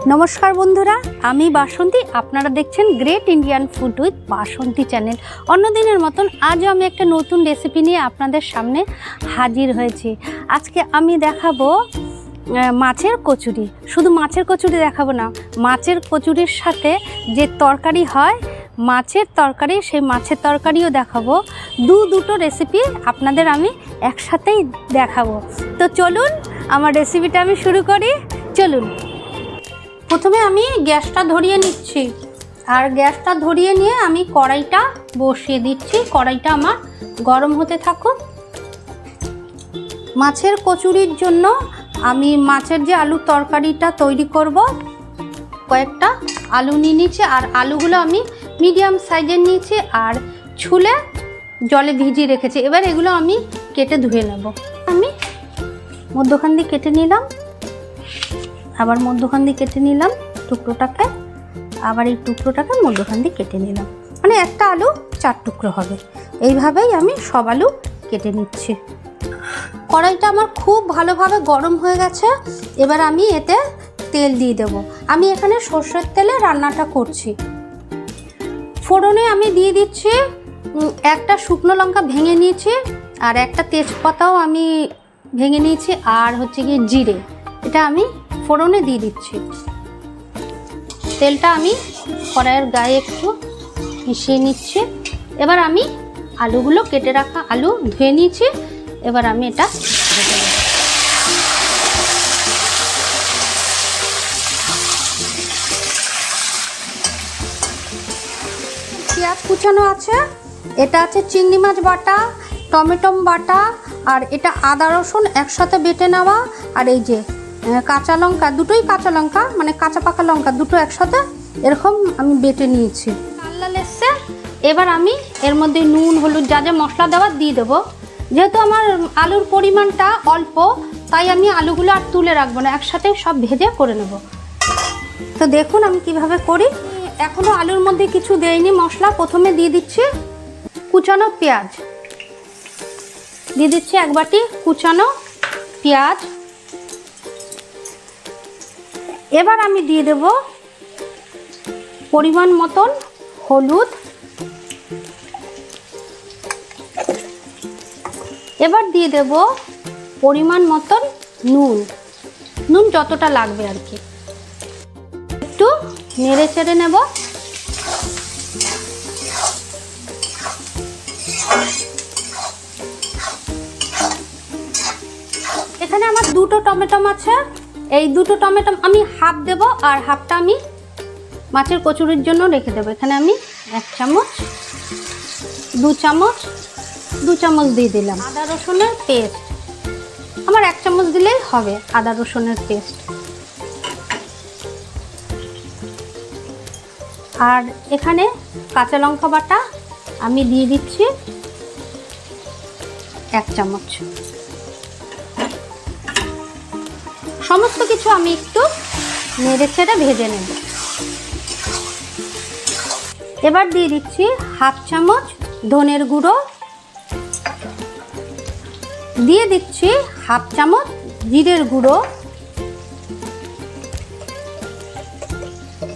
नमस्कार बंधुरा आमी बासंती आपनारा देखछेन great Indian food with Basanti channel. अन्य दिनेर मतन आज आमी एकटा नतून रेसिपि निये आपनादेर सामने हाजिर हयेछि। आजके आमी देखाबो माछेर कचुरी। शुधु माछेर कचुरी देखाबो ना, माछेर कचुरिर साथे जे तरकारी हय माछेर तरकारी सेई माछेर तरकारिओ देखाबो। दुटो रेसिपि आपनादेर आमी एकसाथेई देखाबो। तो चलुन आमार रेसिपिटा आमी शुरू करी। चलुन प्रथमे आमी ग्यासटा धरिए निচ্ছি और ग्यासटा धरिए निये आमी कड़ाईटा बसिए दिচ্ছি। कड़ाईटा आमार गरम होते थाकुक। माछेर कचुरिर जोन्नो आमी माछेर जे आलू तरकारिटा तैरी करब कयेकटा आलू निये निয়েছি और आलूगुलो आमी मिडियाम साइजेर निয়েছি और छुले जले भिजिए रेखेছি। एबार एगुलो आमी केटे धुए नेब। आमी मध्यखान दिये केटे निलाम, आबार मध्यखान दिये केटे निलाम टुकरोटाके, आबार এই টুকরোটাকে মধ্যখান দিয়ে কেটে নিলাম। মানে একটা আলু 4 টুকরো হবে। এইভাবেই আমি সব আলু কেটে নিচ্ছি। কড়াইটা আমার খুব ভালোভাবে গরম হয়ে গেছে। এবার আমি এতে তেল দিয়ে দেব। আমি এখানে সরষের তেলে রান্নাটা করছি। ফোড়নে আমি দিয়ে দিচ্ছি একটা শুকনো লঙ্কা ভেঙে নিয়েছি আর একটা তেজপাতাও আমি ভেঙে নিয়েছি আর হচ্ছে কি জিরে, এটা আমি ফোড়নে দিয়ে দিচ্ছি। তেলটা আমি কড়াইয়ের গায়ে একটু মিশিয়ে নিচ্ছি। এবার আমি আলুগুলো কেটে রাখা আলু ধুয়ে নিয়েছি। এবার আমি এটা পেঁয়াজ কুচানো আছে, এটা আছে চিংড়ি মাছ বাটা, টমেটো বাটা আর এটা আদা রসুন একসাথে বেটে নেওয়া আর এই যে কাঁচা লঙ্কা, দুটোই কাঁচা লঙ্কা মানে কাঁচা পাকা লঙ্কা দুটো একসাথে এরকম আমি বেটে নিয়েছি। লাল লাল এসছে। এবার আমি এর মধ্যে নুন হলুদ যা যা মশলা দেওয়ার দিয়ে দেবো। যেহেতু আমার আলুর পরিমাণটা অল্প তাই আমি আলুগুলো আর তুলে রাখবো না, একসাথে সব ভেজে করে নেব। তো দেখুন আমি কিভাবে করি। এখনও আলুর মধ্যে কিছু দেইনি মশলা। প্রথমে দিয়ে দিচ্ছি কুচানো পেঁয়াজ, দিয়ে দিচ্ছি এক বাটি কুচানো পেঁয়াজ। এবার আমি দিয়ে দেব পরিমাণ মতন হলুদ, এবার দিয়ে দেব পরিমাণ মতন নুন, নুন যতটা লাগবে আর কি। একটু নেড়ে চেড়ে নেব। এখানে আমার দুটো টমেটো আছে, এই দুটো টমেটো আমি হাফ দেব আর হাফটা আমি মাছের কচুরির জন্য রেখে দেবো। এখানে আমি 1 চামচ 2 চামচ 2 চামচ দিয়ে দিলাম। আদা রসুনের পেস্ট আমার 1 চামচ দিলেই হবে। আদা রসুনের পেস্ট আর এখানে কাঁচা লঙ্কা বাটা আমি দিয়ে দিচ্ছি 1 চামচ। সমস্ত কিছু আমি একটু নেড়ে চেড়ে ভেজে নেব। এবার দিয়ে দিচ্ছি হাফ চামচ ধনের গুঁড়ো, দিয়ে দিচ্ছি হাফ চামচ জিরের গুঁড়ো,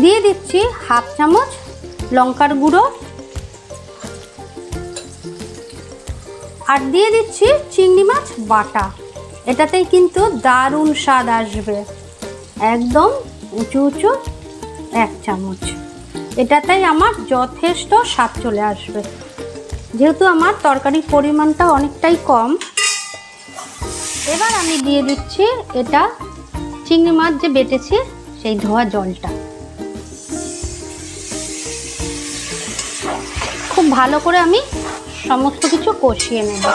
দিয়ে দিচ্ছি হাফ চামচ লঙ্কার গুঁড়ো আর দিয়ে দিচ্ছি চিংড়ি মাছ বাটা। এটাতেই কিন্তু দারুণ স্বাদ আসবে। একদম উঁচু উঁচু 1 চামচ, এটাতেই আমার যথেষ্ট স্বাদ চলে আসবে। যেহেতু আমার তরকারির পরিমাণটা অনেকটাই কম। এবার আমি দিয়ে দিচ্ছি এটা চিংড়ি মাছ যে বেটেছি সেই ধোয়া জলটা। খুব ভালো করে আমি সমস্ত কিছু কষিয়ে নেব।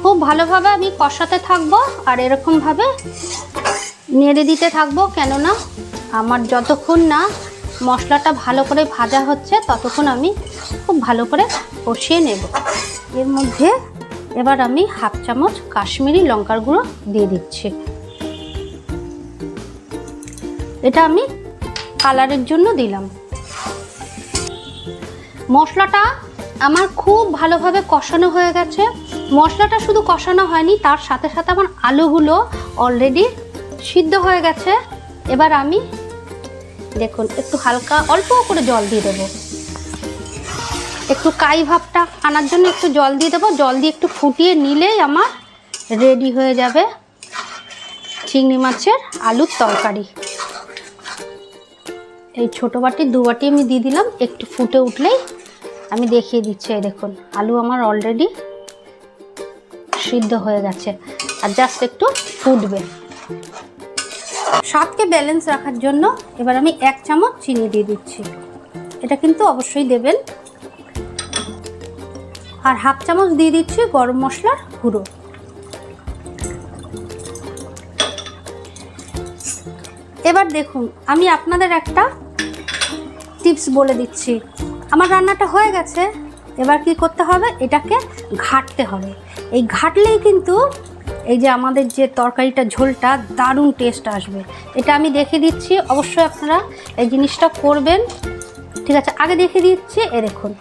খুব ভালোভাবে আমি কষাতে থাকবো আর এরকমভাবে নেড়ে দিতে থাকবো, কেননা আমার যতক্ষণ না মশলাটা ভালো করে ভাজা হচ্ছে ততক্ষণ আমি খুব ভালো করে কষিয়ে নেব। এর মধ্যে এবার আমি হাফ চামচ কাশ্মীরি লঙ্কার গুঁড়ো দিয়ে দিচ্ছি। এটা আমি কালারের জন্য দিলাম। মশলাটা আমার খুব ভালোভাবে কষানো হয়ে গেছে। মশলাটা শুধু কষানো হয়নি, তার সাথে সাথে আমার আলুগুলো অলরেডি সিদ্ধ হয়ে গেছে। এবার আমি দেখুন একটু হালকা অল্প করে জল দিয়ে দেবো, একটু কাই ভাবটা আনার জন্য একটু জল দিয়ে দেবো। জল দিয়ে একটু ফুটিয়ে নিলেই আমার রেডি হয়ে যাবে চিংড়ি মাছের আলুর তরকারি। এই ছোটো বাটি 2 বাটি আমি দিয়ে দিলাম। একটু ফুটে উঠলেই আমি দেখিয়ে দিচ্ছি। এই দেখুন আলু আমার অলরেডি সিদ্ধ হয়ে গেছে, আর জাস্ট একটু ফুটবে। স্বাদকে ব্যালেন্স রাখার জন্য এবার আমি 1 চামচ চিনি দিয়ে দিচ্ছি। এটা কিন্তু অবশ্যই দেবেন। আর হাফ চামচ দিয়ে দিচ্ছি গরম মশলার গুঁড়ো। এবার দেখুন আমি আপনাদের একটা টিপস বলে দিচ্ছি। আমার রান্নাটা হয়ে গেছে, এবার কি করতে হবে, এটাকে ঘাঁটতে হবে। এই ঘাঁটলেই কিন্তু এই যে আমাদের যে তরকারিটা ঝোলটা দারুণ টেস্ট আসবে। এটা আমি দেখে দিচ্ছি, অবশ্যই আপনারা এই জিনিসটা করবেন। ঠিক আছে, আগে দেখে দিচ্ছি। দেখুন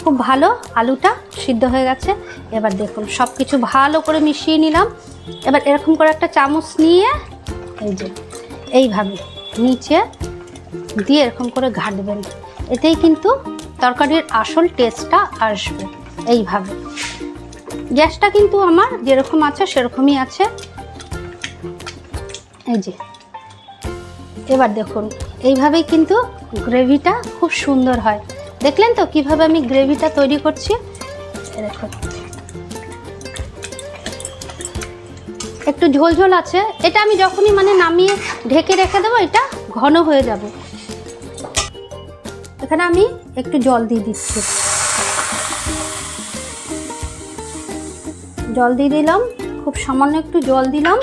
খুব ভালো আলুটা সিদ্ধ হয়ে গেছে। এবার দেখুন সব কিছু ভালো করে মিশিয়ে নিলাম। এবার এরকম করে একটা চামচ নিয়ে এই যে এইভাবে নিচে দিয়ে এরকম করে ঘাঁটবেন। এতেই কিন্তু তরকারির আসল টেস্টটা আসবে। এইভাবে গ্যাসটা কিন্তু আমার যেরকম আছে সেরকমই আছে। এই যে এবার দেখুন এইভাবেই কিন্তু গ্রেভিটা খুব সুন্দর হয়। দেখলেন তো কিভাবে আমি গ্রেভিটা তৈরি করছি। দেখুন একটু ঝোল ঝোল আছে। এটা আমি যখনই মানে নামিয়ে ঢেকে রেখে দেবো, এটা ঘন হয়ে যাবে। এখানে আমি একটু জল দিয়ে দিচ্ছি। জল দিয়ে দিলাম, খুব সামান্য একটু জল দিলাম।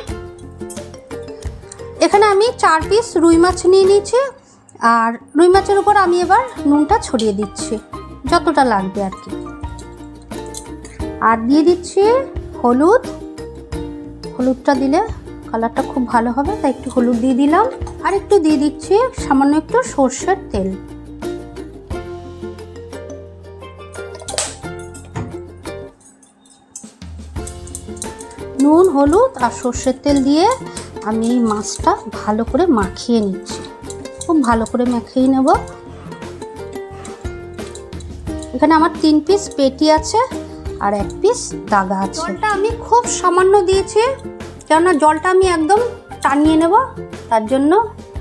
এখানে আমি 4 পিস রুই মাছ নিয়ে নিয়েছি, আর রুই মাছের উপর আমি এবার নুনটা ছড়িয়ে দিচ্ছি যতটা লাগবে আর কি। আর দিয়ে দিচ্ছি হলুদ। হলুদটা দিলে কালারটা খুব ভালো হবে, তাই একটু হলুদ দিয়ে দিলাম। আর একটু দিয়ে দিচ্ছি সামান্য একটু সরষের তেল। নুন, হলুদ আর সরষের তেল দিয়ে আমি এই মাছটা ভালো করে মাখিয়ে নিচ্ছি। খুব ভালো করে মাখিয়ে নেব। এখানে আমার 3 পিস পেটি আছে আর 1 পিস দাগা আছে। জলটা আমি খুব সামান্য দিয়েছি, কেননা জলটা আমি একদম টানিয়ে নেব, তার জন্য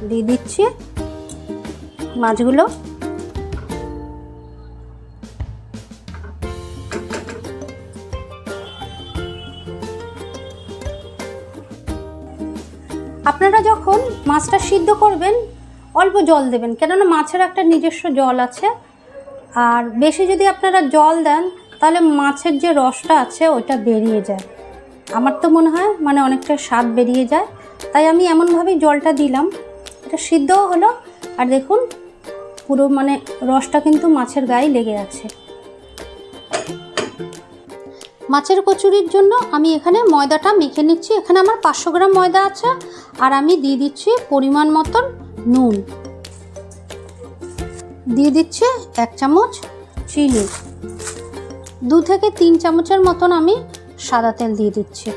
দিয়ে দিচ্ছি মাছগুলো। আপনারা যখন মাছটা সিদ্ধ করবেন অল্প জল দেবেন, কেননা মাছের একটা নিজস্ব জল আছে। আর বেশি যদি আপনারা জল দেন তাহলে মাছের যে রসটা আছে ওইটা বেরিয়ে যায়। আমার তো মনে হয় মানে অনেকটা স্বাদ বেরিয়ে যায়, তাই আমি এমনভাবেই জলটা দিলাম। এটা সিদ্ধও হলো, আর দেখুন পুরো মানে রসটা কিন্তু মাছের গায়ে লেগে আছে। মাছের কচুরির জন্য আমি এখানে ময়দাটা মেখে নিচ্ছি। এখানে আমার 500 গ্রাম ময়দা আছে, আর আমি দিয়ে দিচ্ছি পরিমাণ মতন নুন, দিয়ে দিচ্ছি 1 চামচ চিনি, 2 থেকে 3 চামচের মতন আমি সাদা তেল দিয়ে দিচ্ছি।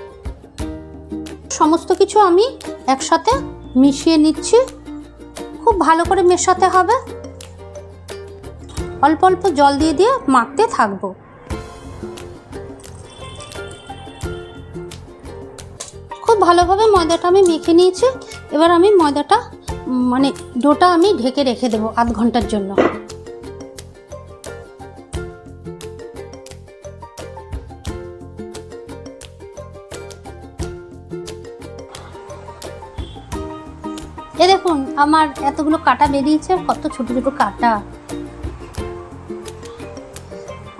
সমস্ত কিছু আমি একসাথে মিশিয়ে নিচ্ছি। খুব ভালো করে মেশাতে হবে। অল্প অল্প জল দিয়ে দিয়ে মাখতে থাকবো। খুব ভালোভাবে ময়দাটা আমি মেখে নিয়েছি। এবার আমি ময়দাটা মানে ডোটা আমি ঢেকে রেখে দেবো আধ ঘন্টার জন্য। এ দেখুন আমার এতগুলো কাটা বেরিয়েছে, কত ছোট ছোট কাটা,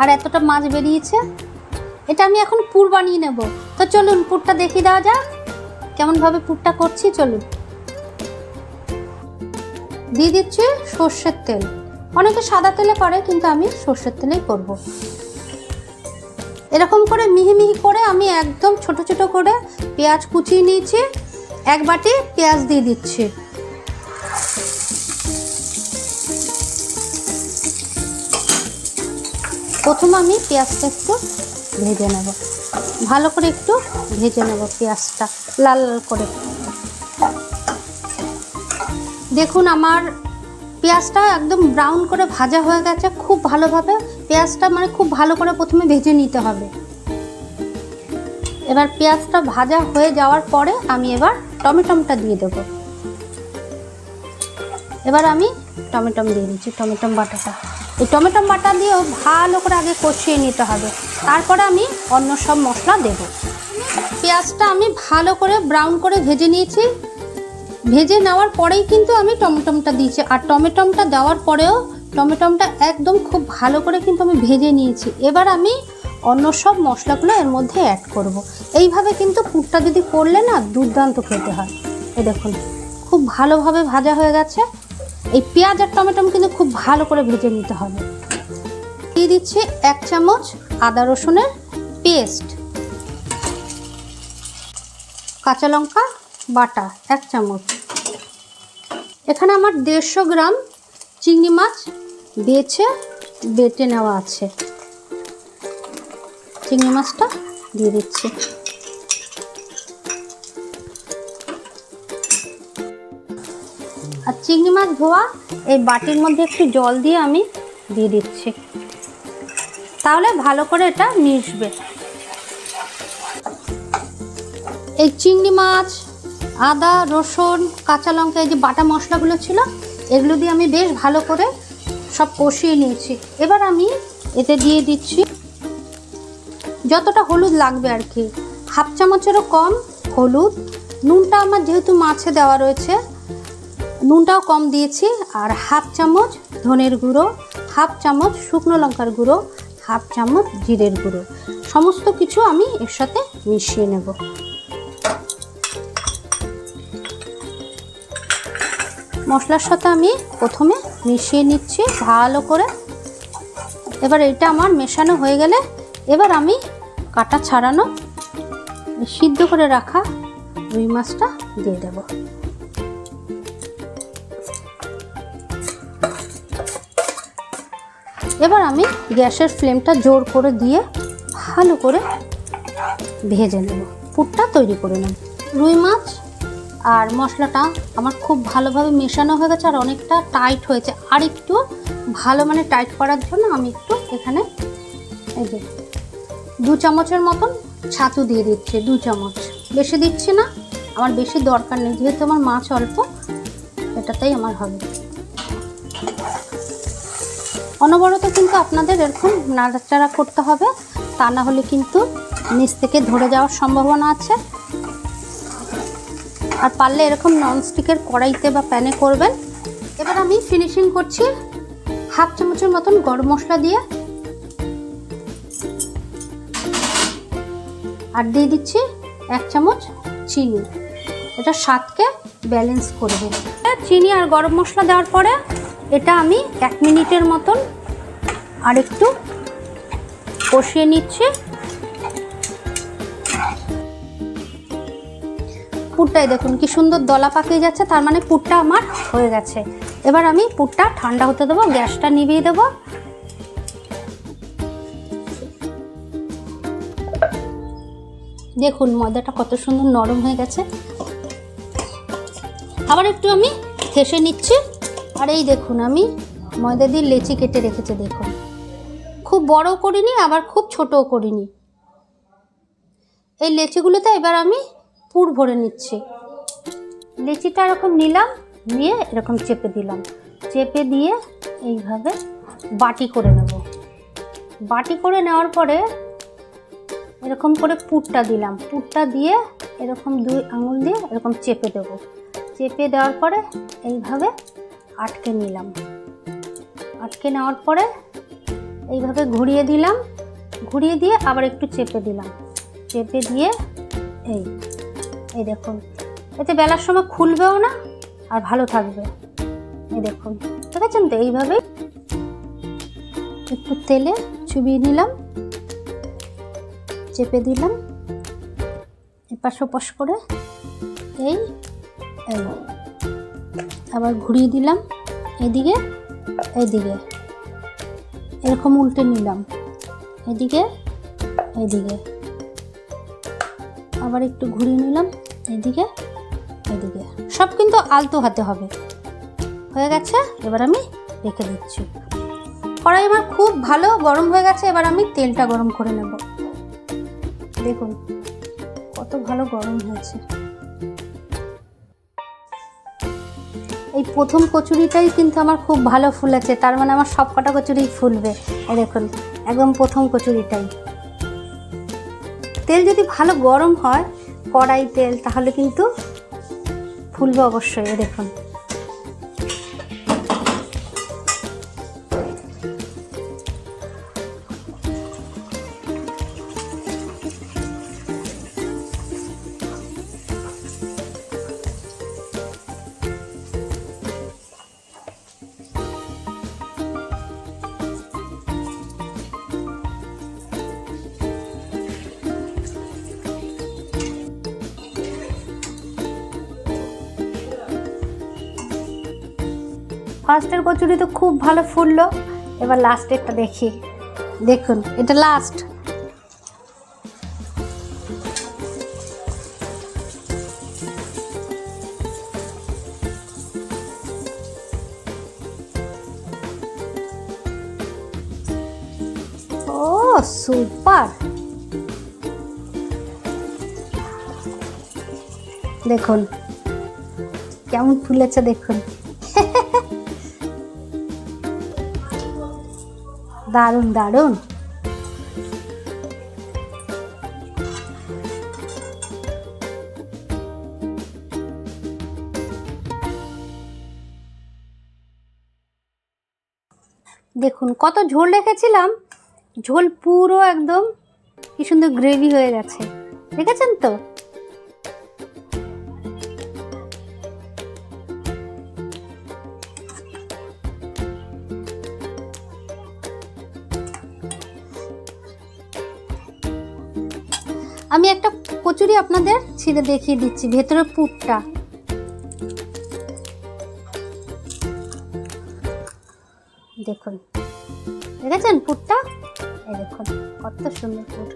আর এতটা মাছ বেরিয়েছে। এটা আমি এখন পুর বানিয়ে নেব। তো চলুন পুরটা দেখিয়ে দেওয়া যাক কেমনভাবে পুরটা করছি। চলুন, দিয়ে দিচ্ছি সর্ষের তেল। অনেকে সাদা তেলে করে, কিন্তু আমি সর্ষের তেলেই করব। এরকম করে মিহি মিহি করে আমি একদম ছোট ছোট করে পেঁয়াজ কুচিয়ে নিয়েছি। 1 বাটি পেঁয়াজ দিয়ে দিচ্ছি। প্রথমে আমি পেঁয়াজটা একটু ভেজে নেব, ভালো করে একটু ভেজে নেব পেঁয়াজটা লাল লাল করে। দেখুন আমার পেঁয়াজটা একদম ব্রাউন করে ভাজা হয়ে গেছে। খুব ভালোভাবে পেঁয়াজটা মানে খুব ভালো করে প্রথমে ভেজে নিতে হবে। এবার পেঁয়াজটা ভাজা হয়ে যাওয়ার পরে আমি এবার টমেটোটা দিয়ে দেবো। এবার আমি টমেটো দিয়ে দিচ্ছি, টমেটো বাটাটা। এই টমেটো বাটা দিয়েও ভালো করে আগে কষিয়ে নিতে হবে, তারপরে আমি অন্য সব মশলা দেব। পেঁয়াজটা আমি ভালো করে ব্রাউন করে ভেজে নিয়েছি। ভেজে নেওয়ার পরেই কিন্তু আমি টমেটোটা দিয়েছি, আর টমেটোটা দেওয়ার পরেও টমেটোটা একদম খুব ভালো করে কিন্তু আমি ভেজে নিয়েছি। এবার আমি অন্য সব মশলাগুলো এর মধ্যে অ্যাড করব। এইভাবে কিন্তু পুরটা যদি করলে না দুর্দান্ত খেতে হয়। এই দেখুন খুব ভালোভাবে ভাজা হয়ে গেছে। এই পেঁয়াজ আর টমেটো কিন্তু খুব ভালো করে ভেজে নিতে হবে। দিয়ে দিচ্ছি 1 চামচ আদা রসুনের পেস্ট, কাঁচা লঙ্কা বাটা 1 চামচ। এখানে আমার 150 গ্রাম চিংড়ি মাছ বেটে নেওয়া আছে। চিংড়ি মাছটা দিয়ে দিচ্ছি। আর চিংড়ি মাছ ধোয়া এই বাটির মধ্যে একটু জল দিয়ে আমি দিয়ে দিচ্ছি, তাহলে ভালো করে এটা মিশবে। এই চিংড়ি মাছ, আদা রসুন কাঁচা লঙ্কা এই যে বাটা মশলাগুলো ছিল, এগুলো দিয়ে আমি বেশ ভালো করে সব কষিয়ে নিয়েছি। এবার আমি এতে দিয়ে দিচ্ছি যতটা হলুদ লাগবে আর কি, 1/2 চামচেরও কম হলুদ। নুনটা আমার যেহেতু মাছে দেওয়া রয়েছে নুনটাও কম দিয়েছি। আর 1/2 চামচ ধনের গুঁড়ো, 1/2 চামচ শুকনো লঙ্কার গুঁড়ো, 1/2 চামচ জিরের গুঁড়ো, সমস্ত কিছু আমি এর সাথে মিশিয়ে নেব। মশলার সাথে আমি প্রথমে মিশিয়ে নিচ্ছি ভালো করে। এবার এটা আমার মেশানো হয়ে গেলে এবার আমি কাটা ছাড়ানো সিদ্ধ করে রাখা রুই মাছটা দিয়ে দেব। এবার আমি গ্যাসের ফ্লেমটা জোর করে দিয়ে ভালো করে ভেজে নেব, পুরটা তৈরি করে নেব। রুই মাছ আর মশলাটা আমার খুব ভালোভাবে মেশানো হয়ে গেছে আর অনেকটা টাইট হয়েছে। আর একটু ভালো মানে টাইট করার জন্য আমি একটু এখানে এই যে 2 চামচের মতন ছাতু দিয়ে দিচ্ছি। 2 চামচ, বেশি দিচ্ছি না, আমার বেশি দরকার নেই, যেহেতু আমার মাছ অল্প এটাতেই আমার হবে। অনবরত কিন্তু আপনাদের এরকম নাড়াচাড়া করতে হবে, তা না হলে কিন্তু নিচ থেকে ধরে যাওয়ার সম্ভাবনা আছে। আর পারলে এরকম ননস্টিকের কড়াইতে বা প্যানে করবেন। এবার আমি ফিনিশিং করছি 1/2 চামচের মতন গরম মশলা দিয়ে, আর দিয়ে দিচ্ছি 1 চামচ চিনি। এটা স্বাদকে ব্যালেন্স করবে। চিনি আর গরম মশলা দেওয়ার পরে এটা আমি 1 মিনিটের মতন আর একটু কষিয়ে নিচ্ছি। পুরটাই দেখুন কি সুন্দর দলা পাকিয়ে যাচ্ছে, তার মানে পুরটা আমার হয়ে গেছে। এবার আমি পুরটা ঠান্ডা হতে দেবো, গ্যাসটা নিভিয়ে দেবো। দেখুন ময়দাটা কত সুন্দর নরম হয়ে গেছে। আবার একটু আমি ঠেসে নিচ্ছি। আর এই দেখুন আমি ময়দা দিয়ে লেচি কেটে রেখেছি, দেখুন খুব বড় করিনি আবার খুব ছোটও করিনি। এই লেচিগুলোতে এবার আমি পুর ভরে নিচ্ছি। লেচিটা এরকম নিলাম, নিয়ে এরকম চেপে দিলাম, চেপে দিয়ে এইভাবে বাটি করে নেব। বাটি করে নেওয়ার পরে এরকম করে পুরটা দিলাম, পুরটা দিয়ে এরকম 2 আঙুল দিয়ে এরকম চেপে দেব। চেপে দেওয়ার পরে এইভাবে আটকে নিলাম। আটকে নেওয়ার পরে এইভাবে ঘুরিয়ে দিলাম, ঘুরিয়ে দিয়ে আবার একটু চেপে দিলাম, চেপে দিয়ে এই দেখুন এতে বেলার সময় খুলবেও না আর ভালো থাকবে। এই দেখুন দেখেছেন তো, এইভাবেই একটু তেলে চুবিয়ে নিলাম, চেপে দিলাম এপাশ ওপাশ করে, এই আবার ঘুরিয়ে দিলাম এদিকে এইদিকে, এরকম উল্টে নিলাম এদিকে এইদিকে, আবার একটু ঘুরিয়ে নিলাম এদিকে এইদিকে। সব কিন্তু আলতো হাতে হবে, হয়ে গেছে, এবার আমি রেখে দিচ্ছি। কড়াই আমার খুব ভালো গরম হয়ে গেছে, এবার আমি তেলটা গরম করে নেব। দেখুন কত ভালো গরম হয়েছে। এই প্রথম কচুরিটাই কিন্তু আমার খুব ভালো ফুলেছে, তার মানে আমার সব কটা কচুরিই ফুলবে। এই দেখুন একদম প্রথম কচুরিটাই। তেল যদি ভালো গরম হয় কড়াই তেল, তাহলে কিন্তু ফুলবে অবশ্যই। এই দেখুন ফার্স্টের কচুরি তো খুব ভালো ফুললো, এবার লাস্টেরটা দেখি। দেখুন এটা লাস্ট। ও সুপার, দেখুন কেমন ফুলেছে দেখুন। দারুণ দারুণ। দেখুন কত ঝোল রেখেছিলাম, ঝোল পুরো একদম কি সুন্দর গ্রেভি হয়ে গেছে, দেখেছেন তো? আমি একটা কচুরি আপনাদের ছিঁড়ে দেখিয়ে দিচ্ছি, ভেতরের পুরটা দেখুন, দেখেছেন পুরটা? এই দেখুন কত সুন্দর পুর।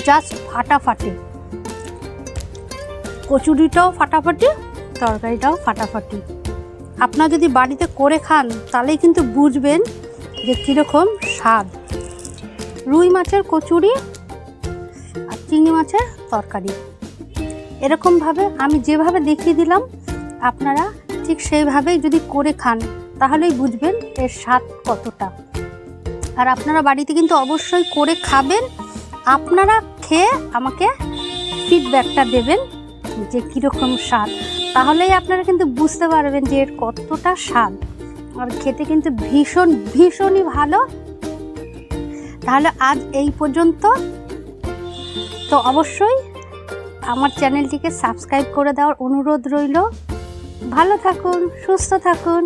জাস্ট ফাটাফাটি, কচুরিটাও ফাটাফাটি, তরকারিটাও ফাটাফাটি। আপনারা যদি বাড়িতে করে খান তাহলেই কিন্তু বুঝবেন যে কীরকম স্বাদ। রুই মাছের কচুরি আর চিংড়ি মাছের তরকারি, এরকমভাবে আমি যেভাবে দেখিয়ে দিলাম আপনারা ঠিক সেইভাবেই যদি করে খান তাহলেই বুঝবেন এর স্বাদ কতটা। আর আপনারা বাড়িতে কিন্তু অবশ্যই করে খাবেন, আপনারা খেয়ে আমাকে ফিডব্যাকটা দেবেন যে কীরকম স্বাদ, তাহলেই আপনারা কিন্তু বুঝতে পারবেন যে এর কতটা স্বাদ। আর খেতে কিন্তু ভীষণ ভীষণই ভালো। তাহলে আজ এই পর্যন্ত, তো অবশ্যই আমার চ্যানেলটিকে সাবস্ক্রাইব করে দেওয়ার অনুরোধ রইল। ভালো থাকুন, সুস্থ থাকুন,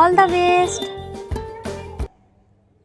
অল দ্য বেস্ট।